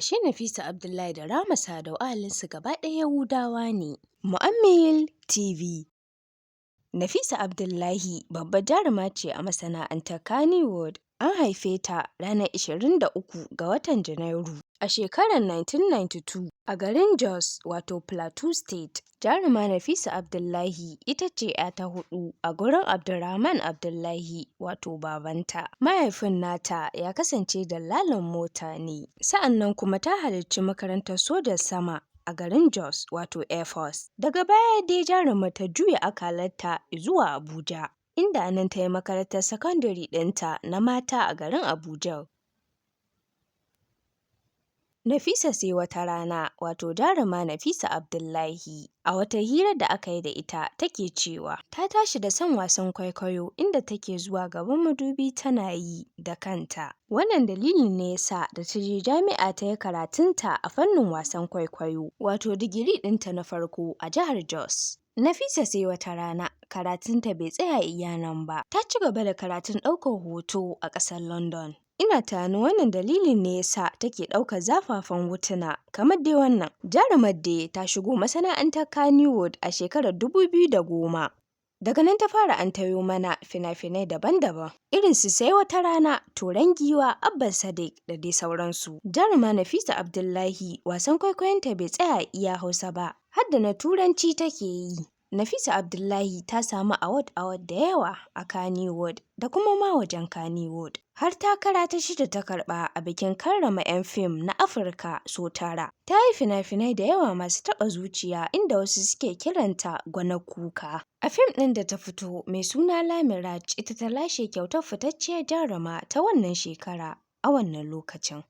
Ashe Nafisa Abdullahi da Rahama Sadau ahalinsu gaba ɗaya Yahudawa ne. Mu'ammil TV. Nafisa Abdullahi babbar jaruma ce a masana'antar Kannywood. An haife ta ranar 23 ga watan Janairu a shekarar 1992 a garin Jos, wato Plateau State. Jaruma Nafisa Abdullahi ita ce 'ya ta huɗu a gurin Abdurrahman Abdullahi, wato babanta. Mahaifin nata ya kasance dillalin mota ne, sa'annan kuma ta halarci makarantar sojan sama a garin Jos, wato Air Force. Daga baya dai jarumar ta juya akalarta zuwa Abuja, inda anan ta yi makarantar sakandare ɗinta na mata a garin Abuja. Nafisa sai wata rana, wato jaruma Nafisa Abdullahi, a wata hira da aka yi da ita take cewa ta tashi da son wasan kwaikwayo, inda take zuwa gaban madubi tana yi da kanta. Wannan dalilin ne yasa da ta je jami'a ta yi karatunta a fannin wasan kwaikwayo, wato digiri ɗinta na farko a jihar Jos. Nafisa sai wata rana karatunta bai tsaya iya nan ba, ta ci gaba da karatun ɗaukar hoto a ƙasar London. Ina tunanin wannan dalilin ne yasa take ɗaukar zafafan hotuna kamar dai wannan. Jarumar dai ta shigo masana'antar Kannywood a shekarar 2010. Daga nan ta fara antayo mana fina-finai daban-daban, irin su Sai Wata Rana, Toren Giwa, Abban Sadiq da dai sauransu. Jaruma Nafisa Abdullahi wasan kwaikwayonta bai tsaya iya Hausa ba, har da na Turanci take yi. Nafisa Abdullahi ta samu award da yawa a Kannywood da kuma ma wajen Kannywood. Har takara ta 6 ta karɓa a bikin karrama 'yan fim na Afirka sau 9. Ta yi fina-finai da yawa masu taɓa zuciya, inda wasu suke kiranta gwanar kuka. A fim ɗin da ta fito mai suna Lamiraj, ita ta lashe kyautar fitacciyar jaruma ta wannan shekara a wannan lokacin.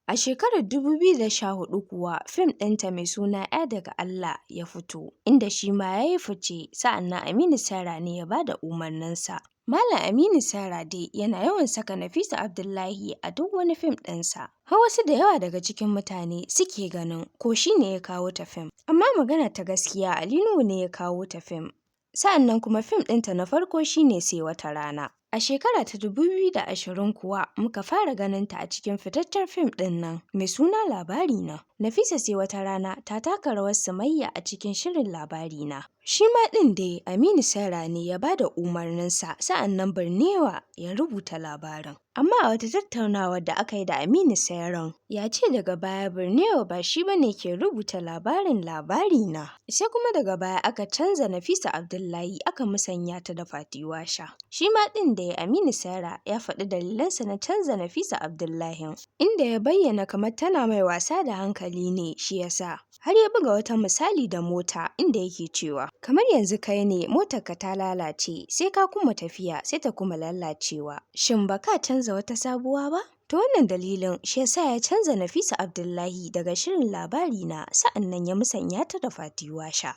A shekarar 2014 kuwa fim ɗinta mai suna 'Ya daga Allah ya fito, inda shi ma ya yi fice, sa'annan Aminu Saira ne ya ba da umarninsa. Malam Aminu Saira dai yana yawan saka Nafisa Abdullahi a duk wani fim ɗinsa. Har wasu da yawa daga cikin mutane suke ganin ko shi ne ya kawo ta fim. Amma magana ta gaskiya Ali Nuhu ne ya kawo ta fim. Sa'annan kuma fim ɗinta na farko shi ne Sai Wata Rana. A shekara ta 2020 kuwa muka fara ganinta a cikin fitaccen fim ɗin nan mai suna Labarina. Nafisa Sai Wata Rana ta taka rawar Sumayya a cikin shirin Labarina. Shi ma ɗin dai Aminu Saira ne ya ba da umarninsa, sa'annan Barnewa ya rubuta labarin. Amma a wata tattaunawar da aka yi da Aminu Sairan, ya ce daga baya Barnewa ba shi ba ne ke rubuta labarin Labarina. Sai kuma daga baya aka canza Nafisa Abdullahi aka musanya ta da Fati Washa. Shi ma ɗin da Aminu Saira ya faɗi dalilansa na canza Nafisa Abdullahi, inda ya bayyana kamar tana mai wasa da hankali ne shi yasa. Har ya buga wata misali da mota, inda yake cewa kamar yanzu kai ne motarka ta lalace, sai ka kuma tafiya sai ta kuma lalacewa. Shin ba ka canza wata sabuwa ba? To wannan dalilin shi yasa ya canza Nafisa Abdullahi daga shirin Labarina, sa'annan ya musanya ta da Fati Washa.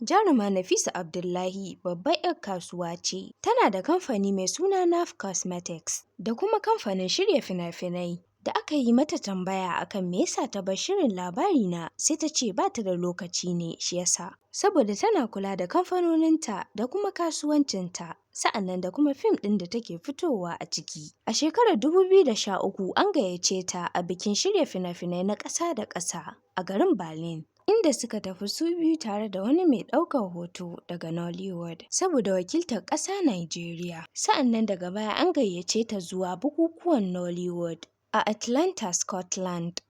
Jaruma Nafisa Abdullahi babbar 'yar kasuwa ce. Tana da kamfani mai suna Naf Cosmetics da kuma kamfanin shirya fina-finai. Da aka yi mata tambaya akan me yasa ta bar shirin Labarina, sai ta ce ba ta da lokaci ne shi yasa. Saboda tana kula da kamfanoninta da kuma kasuwancinta, sa'annan da kuma fim ɗin da take fitowa a ciki. A shekarar 2013 an gayyace ta a bikin shirya fina-finai na ƙasa da ƙasa a garin Berlin, inda suka tafi su biyu tare da wani mai ɗaukar hoto daga Nollywood saboda wakiltar ƙasa Najeriya. Sa'annan daga baya an gayyace ta zuwa bukukuwan Nollywood a Atlanta, Scotland.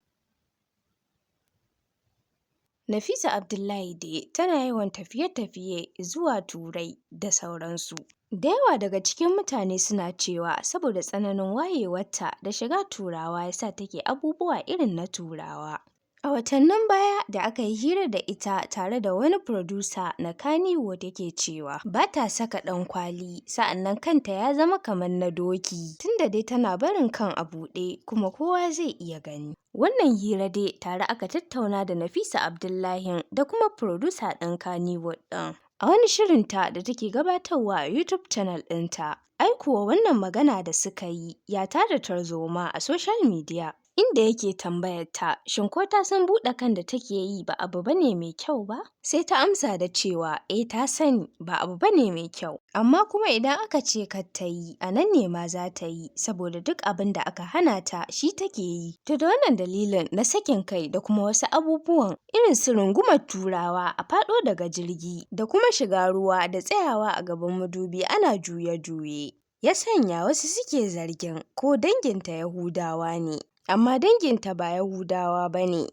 Nafisa Abdullahi dai tana yawan tafiye-tafiye zuwa Turai da sauransu. Da yawa daga cikin mutane suna cewa saboda tsananin wayewarta da shiga Turawa yasa take abubuwa irin na Turawa. A watannin baya da aka yi hira da ita tare da wani producer na Kannywood yake cewa ba ta saka ɗankwali, sa'annan kanta ya zama kamar na doki, tunda dai tana barin kan a buɗe kuma kowa zai iya gani. Wannan hira dai tare aka tattauna da Nafisa Abdullahi da kuma producer ɗin Kannywood ɗin a wani shirinta da take gabatarwa a YouTube channel ɗinta. Ai kuwa wannan magana da suka yi ya tada tarzoma a social media. inda yake tambayar ta shin ko ta san buɗe kan da take yi ba abu bane mai kyau ba? Sai ta amsa da cewa ta sani ba abu bane mai kyau, amma kuma idan aka ce kar ta yi a nan ne ma za ta yi saboda duk abin da aka hana ta shi take yi. To da wannan dalilin na sakin kai da kuma wasu abubuwan irin su rungumar turawa a faɗo daga jirgi da kuma shiga ruwa da tsayawa a gaban madubi ana juye-juye. Ya sanya wasu suke zargin ko danginta Yahudawa ne. Amma danginta ba Yahudawa ba ne.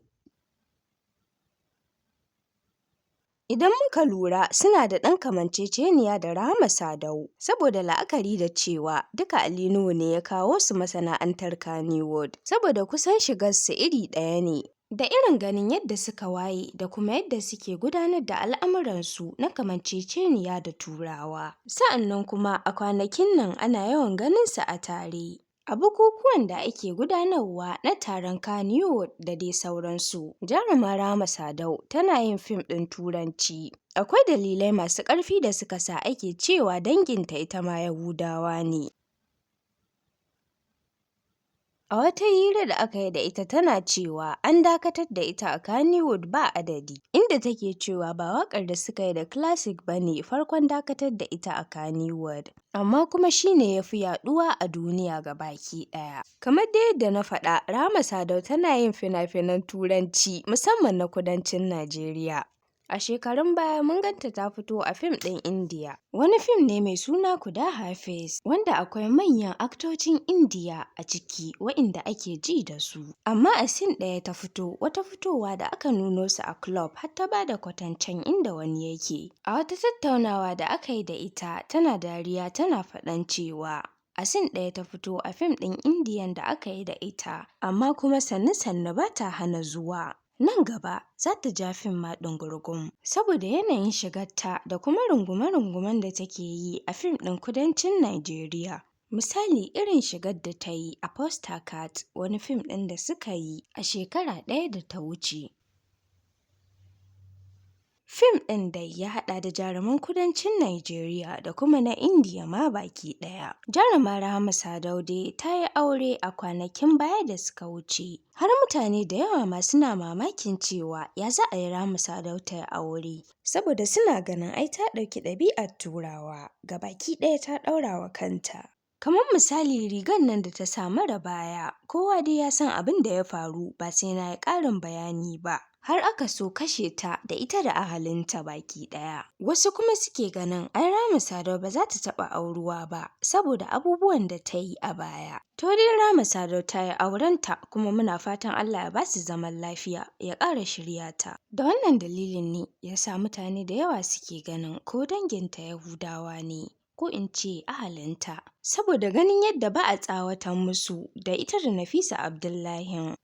Idan muka lura suna da ɗan kamanceceniya da Rahama Sadau, saboda la'akari da cewa duka Ali Nuhu ne ya kawo su masana'antar Kannywood, saboda kusan shigarsu iri ɗaya ne. Da irin ganin yadda suka waye da kuma yadda suke gudanar da al'amuransu na kamanceceniya da Turawa. Sa'annan kuma a kwanakin nan ana yawan ganinsu a tare. A bukukuwan da ake gudanarwa na taron Kannywood da dai sauransu, jaruma Rahama Sadau tana yin fim ɗin Turanci. Akwai dalilai masu ƙarfi da suka sa ake cewa danginta ita ma Yahudawa ne. A wata hira da aka yi da ita tana cewa an dakatar da ita a Kannywood ba adadi, inda take cewa ba waƙar da suka yi da Classic ba ne farkon dakatar da ita a Kannywood, amma kuma shi ne ya fi yaɗuwa a duniya gabaki ɗaya. Kamar dai yadda na faɗa, Rahama Sadau tana yin fina-finan Turanci musamman na kudancin Najeriya. A shekarun baya mun ganta ta fito a fim ɗin Indiya. Wani fim ne mai suna Kuda Hafiz, wanda akwai manyan aktocin Indiya a ciki waɗanda ake ji da su. Amma a sin ɗaya ta fito, wata fitowa da aka nuno su a club har ta bada kwatancen inda wani yake. A wata tattaunawa da aka yi da ita, tana dariya tana faɗan cewa a sin ɗaya ta fito a fim ɗin Indiyan da aka yi da ita, amma kuma sannu-sannu ba ta hana zuwa. Nan gaba za ta ja fim ma ɗungurugum, saboda yanayin shigarta da kuma rungume-rungumen da take yi a fim ɗin kudancin Najeriya. Misali irin shigar da ta yi a Postcard, wani fim ɗin da suka yi a shekara ɗaya da ta wuce. Fim ɗin dai ya haɗa da jaruman kudancin Najeriya da kuma na Indiya ma baki ɗaya. Jaruma Rahama Sadau dai ta yi aure a kwanakin baya da suka wuce. Har mutane da yawa ma suna mamakin cewa ya za a yi Rahama Sadau ta yi aure, saboda suna ganin ai ta ɗauki ɗabi'ar Turawa, gabaki ɗaya ta ɗaura wa kanta. Kamar misali rigar nan da ta sa mara baya, kowa dai ya san abin da ya faru ba sai na yi ƙarin bayani ba. Har aka so kashe ta da ita da ahalinta baki ɗaya. Wasu kuma suke ganin ai Rahama Sadau ba za ta taɓa auruwa ba saboda abubuwan da ta yi a baya. To dai Rahama Sadau ta yi aurenta, kuma muna fatan Allah ya ba su zaman lafiya ya ƙara shirya ta. Da wannan dalilin ne ya sa mutane da yawa suke ganin ko danginta Yahudawa ne, ko in ce ahalinta, saboda ganin yadda ba a tsawatan musu da ita da Nafisa Abdullahi.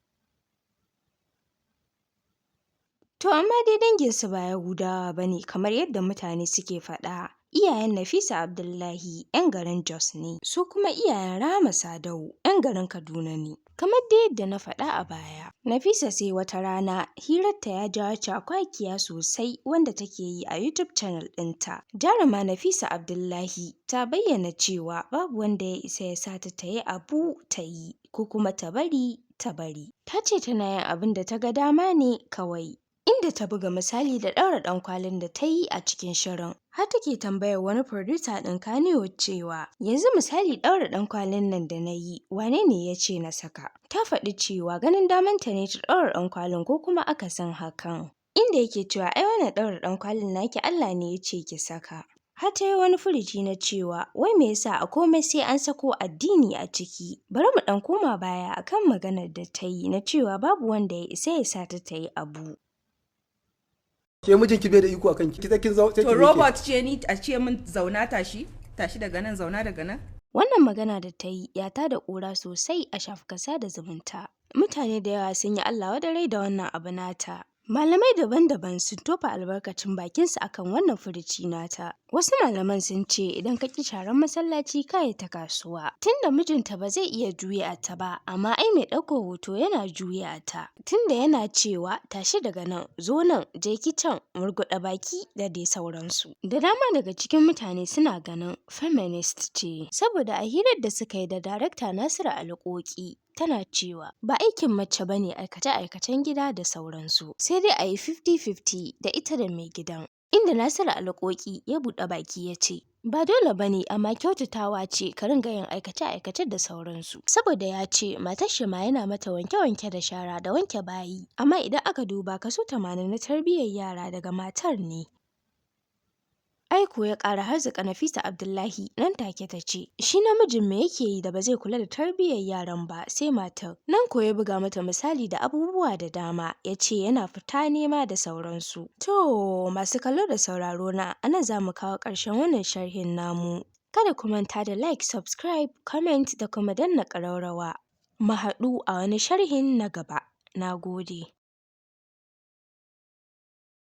To amma dai danginsu ba Yahudawa ba ne kamar yadda mutane suke faɗa. Iyayen Nafisa Abdullahi 'yan garin Jos ne, su kuma iyayen Rahama Sadau 'yan garin Kaduna ne. Kamar dai yadda na faɗa a baya, Nafisa sai wata rana hirarta ya jawo cakwakiya sosai wanda take yi a YouTube channel ɗinta. Jaruma Nafisa Abdullahi ta bayyana cewa babu wanda ya isa ya sa ta yi abu ta yi, ko kuma ta bari ta bari. Ta ce tana yin abin da ta ga dama ne kawai. Inda ta buga misali da ɗaura ɗankwalin da ta yi a cikin shirin. Har take tambayar wani producer ɗin Kannywood cewa, yanzu misali ɗaura ɗankwalin nan da na yi, wane ne ya ce na saka? Ta faɗi cewa ganin damanta ne ta ɗaura ɗankwalin ko kuma akasin hakan. Inda yake cewa ai wannan ɗaura ɗankwalin naki Allah ne ya ce ki saka. Har ta yi wani furuci na cewa wai me yasa a komai sai an sako addini a ciki. Bari mu ɗan koma baya akan maganar da ta yi na cewa babu wanda ya isa ya sa ta yi abu. Ke mijinki bai da iko akan ki, kin zo sai ki. To robot ce ni a ce min zauna tashi daga nan, zauna daga nan. Wannan magana da ta yi ya tada ƙura sosai a shafukan sada zumunta. Mutane da yawa sun yi Allah wadarai da wannan abu nata. Malamai daban-daban sun tofa albarkacin bakinsu akan wannan furuci nata. Wasu malaman sun ce idan ka ƙi sharan masallaci ka yi ta kasuwa. Tunda mijinta ba zai iya juya ta ba, amma ai mai ɗaukar hoto yana juya ta. Tunda yana cewa tashi daga nan, zo nan, je ki can, murguɗa baki da dai sauransu. Da dama daga cikin mutane suna ganin feminist ce, saboda a hirar da suka yi da darakta Nasiru Alƙoƙi, tana cewa ba aikin mace ba ne aikace-aikacen gida da sauransu, sai dai a yi 50-50 da ita da mai gidan. Inda Nasiru Alƙoƙi ya buɗe baki ya ce, ba dole ba ne amma kyautatawa ce ka ringa yin aikace-aikace da sauransu. Saboda ya ce matar shi ma yana mata wanke-wanke da shara da wanke bayi, amma idan aka duba kaso 80 na tarbiyyar yara daga matar ne. Aiko ya ƙara harzuƙa Nafisa Abdullahi nan take ta ce, shi namijin me yake yi da ba zai kula da tarbiyyar yaran ba sai matar. Nan ko ya buga mata misali da abubuwa da dama ya ce yana fita nema da sauransu. To masu kallo da sauraro na anan za mu kawo ƙarshen wannan sharhin namu. Kada ku manta da like, subscribe, comment da kuma danna ƙararrawa. Mu haɗu a wani sharhin na gaba. Na gode.